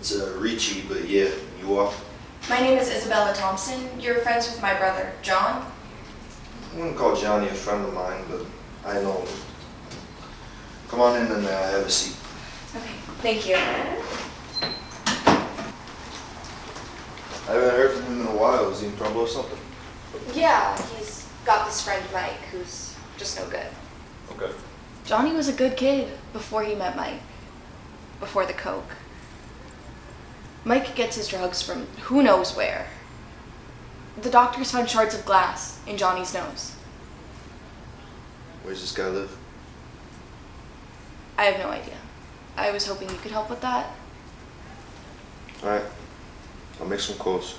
It's Ricci, but yeah, you are? My name is Isabella Thompson. You're friends with my brother, John? I wouldn't call Johnny a friend of mine, but I know him. Come on in and have a seat. Okay, thank you. I haven't heard from him in a while. Is he in trouble or something? Yeah, he's got this friend, Mike, who's just no good. Okay. Johnny was a good kid before he met Mike. Before the coke. Mike gets his drugs from who knows where. The doctors found shards of glass in Johnny's nose. Where's this guy live? I have no idea. I was hoping you could help with that. Alright. I'll make some calls.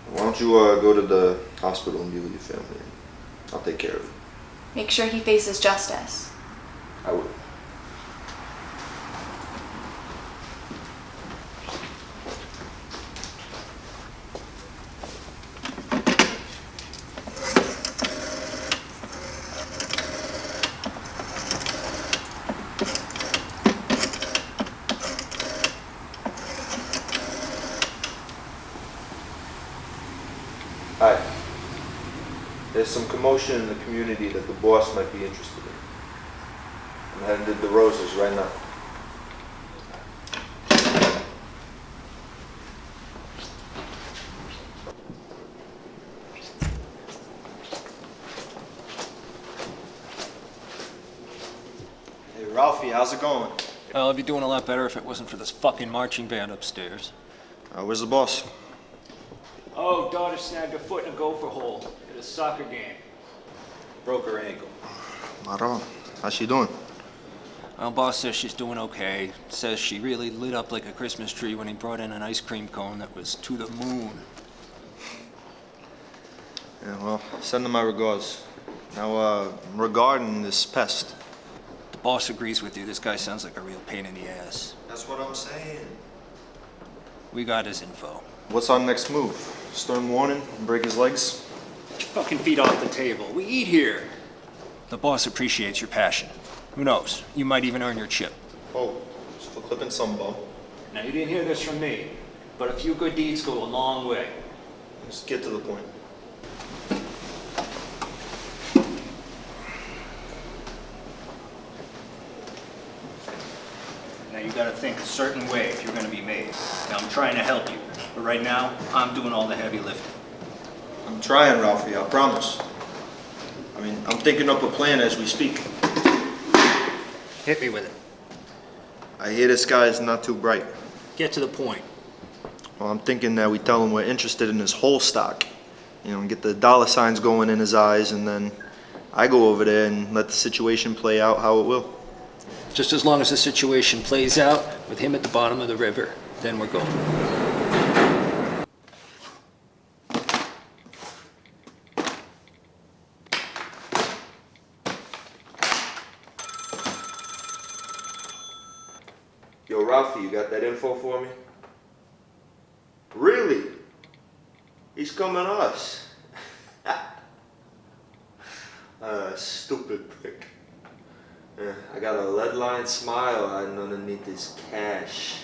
Why don't you go to the hospital and be with your family? I'll take care of it. Make sure he faces justice. I will. Hi. There's some commotion in the community that the boss might be interested in. I'm heading to the Roses right now. Hey Ralphie, how's it going? Well, I'd be doing a lot better if it wasn't for this fucking marching band upstairs. Where's the boss? Oh, daughter snagged her foot in a gopher hole at a soccer game. Broke her ankle. Maron, how's she doing? Well, boss says she's doing okay. Says she really lit up like a Christmas tree when he brought in an ice cream cone that was to the moon. Yeah, well, send them my regards. Now, regarding this pest. The boss agrees with you. This guy sounds like a real pain in the ass. That's what I'm saying. We got his info. What's our next move? Stern warning and break his legs? Get your fucking feet off the table. We eat here. The boss appreciates your passion. Who knows? You might even earn your chip. Oh, just for clipping some bum. Now, you didn't hear this from me, but a few good deeds go a long way. Just get to the point. Now, you gotta think a certain way if you're gonna be made. Now, I'm trying to help you, but right now, I'm doing all the heavy lifting. I'm trying, Ralphie, I promise. I mean, I'm thinking up a plan as we speak. Hit me with it. I hear this guy is not too bright. Get to the point. Well, I'm thinking that we tell him we're interested in his whole stock. You know, and get the dollar signs going in his eyes, and then I go over there and let the situation play out how it will. Just as long as the situation plays out with him at the bottom of the river, then we're going. Yo, Ralphie, you got that info for me? Really? He's coming to us. Stupid prick. Yeah, I got a lead line smile hiding underneath his cash.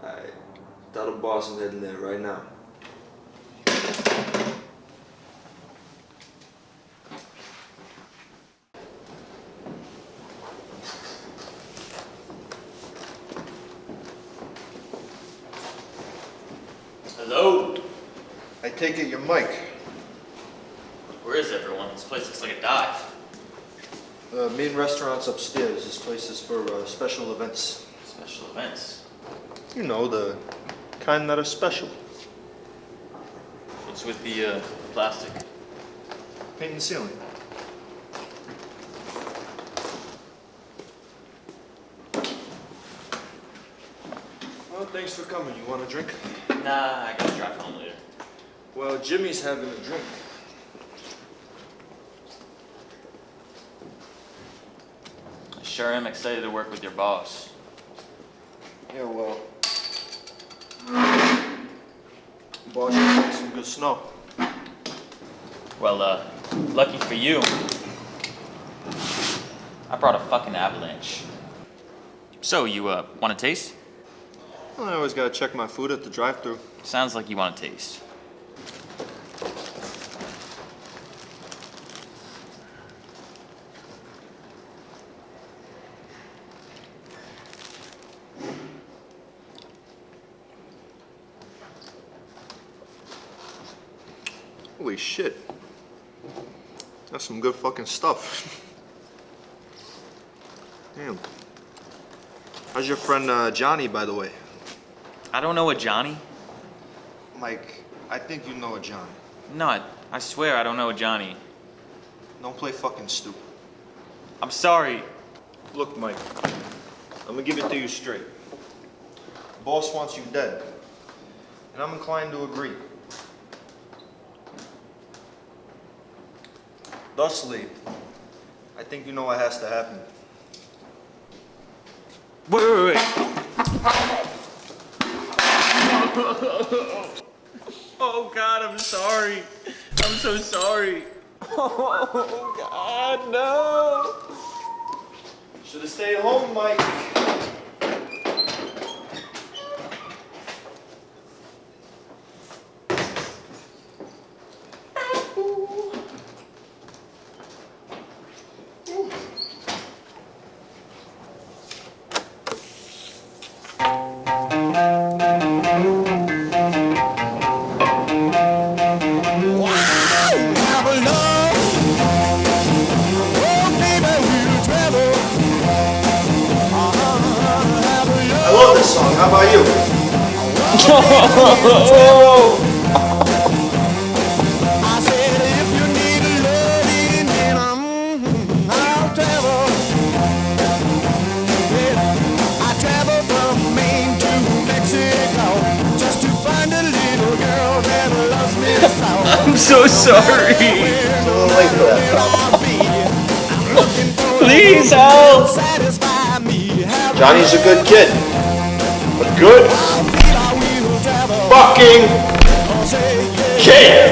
Alright, tell the boss I'm heading there right now. Hello? I take it you're Mike. Where is everyone? This place looks like a dive. The main restaurant's upstairs. This place is for special events. Special events. You know, the kind that are special. What's with the plastic? Painting the ceiling. Well, thanks for coming. You want a drink? Nah, I gotta drive home later. Well, Jimmy's having a drink. I sure am excited to work with your boss. Yeah, well, boss should make some good snow. Well, lucky for you, I brought a fucking avalanche. So, you, want a taste? Well, I always gotta check my food at the drive-thru. Sounds like you want a taste. Holy shit. That's some good fucking stuff. Damn. How's your friend Johnny, by the way? I don't know a Johnny. Mike, I think you know a Johnny. No, I swear I don't know a Johnny. Don't play fucking stupid. I'm sorry. Look, Mike, I'm gonna give it to you straight. Boss wants you dead, and I'm inclined to agree. Thusly, I think you know what has to happen. Wait. Oh God, I'm sorry. I'm so sorry. Oh God, no. Should have stayed home, Mike. I love this song. How about you? I said if you need a loving, then I'll travel. Yeah, I travel from Maine to Mexico just to find a little girl that loves me so. I'm so sorry. It's a little late for that. Please help. Satisfy me. Johnny's a good kid. A good fucking kid.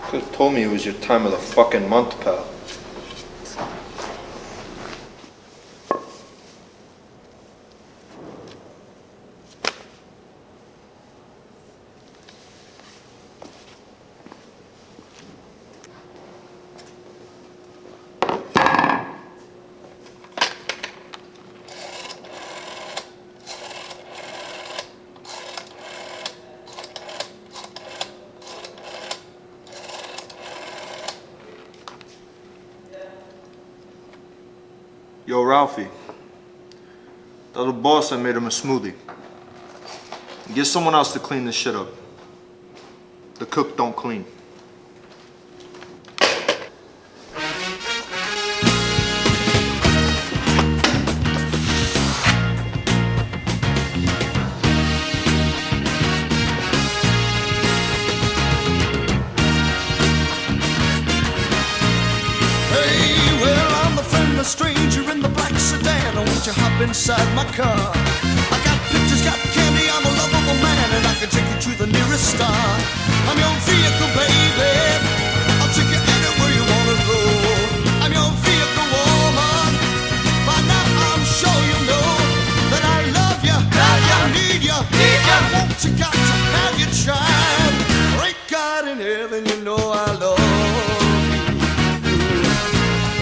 Could have told me it was your time of the fucking month, pal. Yo, Ralphie. Tell the boss I made him a smoothie. Get someone else to clean this shit up. The cook don't clean. Hey, well, I'm a friendless stranger in the black sedan. Won't you hop inside my car? I got pictures, got candy, I'm a lovable man, and I can take you to the nearest star. I'm your vehicle, baby. I'll take you anywhere you wanna go. I'm your vehicle, woman. By now I'm sure you know that I love you, I need you, I want you, got to have your child. Great God in heaven, you know I love you.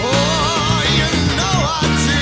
Oh, you know I do.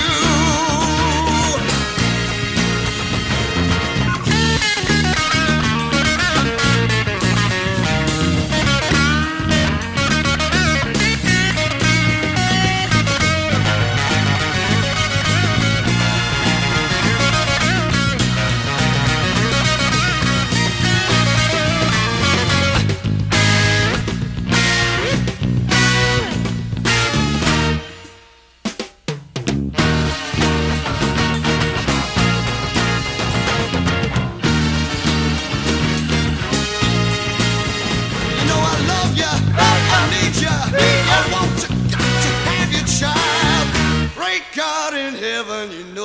You know I love you, I need you, I want you, got to have your child. Great God in heaven, you know